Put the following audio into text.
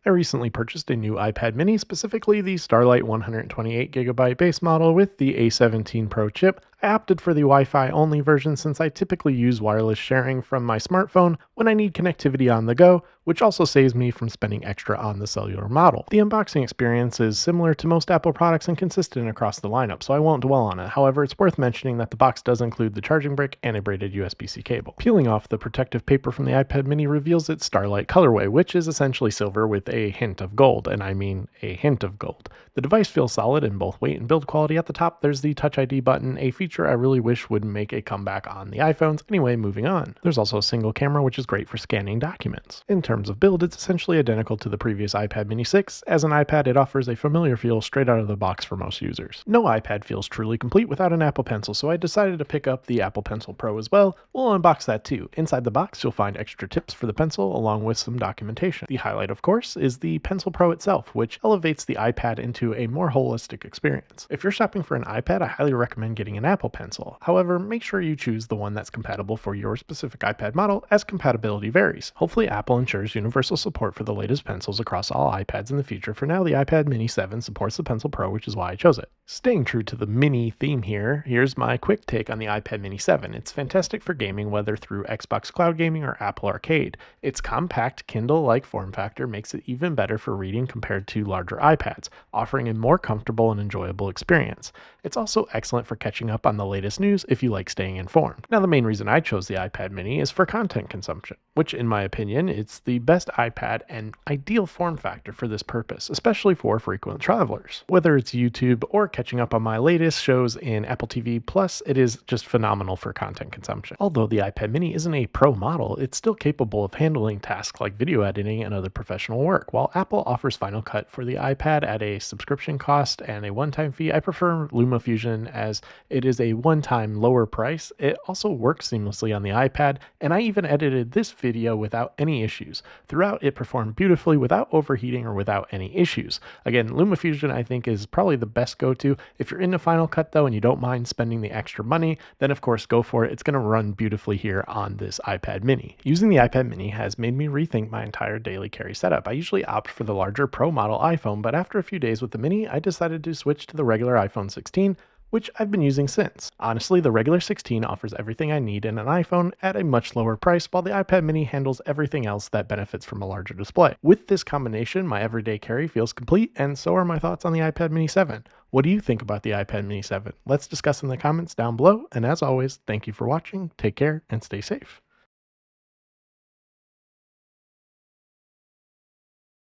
I recently purchased a new iPad mini, specifically the Starlight 128GB base model with the A17 Pro chip. I opted for the Wi-Fi only version since I typically use wireless sharing from my smartphone when I need connectivity on the go, which also saves me from spending extra on the cellular model. The unboxing experience is similar to most Apple products and consistent across the lineup, so I won't dwell on it. However, it's worth mentioning that the box does include the charging brick and a braided USB-C cable. Peeling off the protective paper from the iPad mini reveals its Starlight colorway, which is essentially silver with a hint of gold, and I mean a hint of gold. The device feels solid in both weight and build quality. At the top, there's the Touch ID button, a feature I really wish would make a comeback on the iPhones. Anyway, moving on. There's also a single camera, which is great for scanning documents. In terms of build, it's essentially identical to the previous iPad mini 6. As an iPad, it offers a familiar feel straight out of the box for most users. No iPad feels truly complete without an Apple Pencil, so I decided to pick up the Apple Pencil Pro as well. We'll unbox that too. Inside the box, you'll find extra tips for the pencil along with some documentation. The highlight, of course, is the Pencil Pro itself, which elevates the iPad into a more holistic experience. If you're shopping for an iPad, I highly recommend getting an Apple Pencil. However, make sure you choose the one that's compatible for your specific iPad model, as compatibility varies. Hopefully, Apple ensures universal support for the latest pencils across all iPads in the future. For now, the iPad mini 7 supports the Pencil Pro, which is why I chose it. Staying true to the mini theme here, here's my quick take on the iPad mini 7. It's fantastic for gaming, whether through Xbox Cloud Gaming or Apple Arcade. Its compact Kindle-like form factor makes it even better for reading compared to larger iPads, offering a more comfortable and enjoyable experience. It's also excellent for catching up on the latest news if you like staying informed. Now, the main reason I chose the iPad mini is for content consumption, which in my opinion, it's the best iPad and ideal form factor for this purpose, especially for frequent travelers. Whether it's YouTube or catching up on my latest shows in Apple TV Plus, it is just phenomenal for content consumption. Although the iPad mini isn't a pro model, it's still capable of handling tasks like video editing and other professional work. While Apple offers Final Cut for the iPad at a subscription cost and a one-time fee, I prefer LumaFusion as it is a one-time lower price. It also works seamlessly on the iPad, and I even edited this video without any issues. Throughout, it performed beautifully without overheating or without any issues. Again, LumaFusion I think is probably the best go-to. If you're into Final Cut though and you don't mind spending the extra money, then of course go for it. It's going to run beautifully here on this iPad mini. Using the iPad mini has made me rethink my entire daily carry setup. I usually opt for the larger Pro model iPhone, but after a few days with the mini, I decided to switch to the regular iPhone 16, which I've been using since. Honestly, the regular 16 offers everything I need in an iPhone at a much lower price, while the iPad mini handles everything else that benefits from a larger display. With this combination, my everyday carry feels complete, and so are my thoughts on the iPad mini 7. What do you think about the iPad mini 7? Let's discuss in the comments down below, and as always, thank you for watching, take care, and stay safe.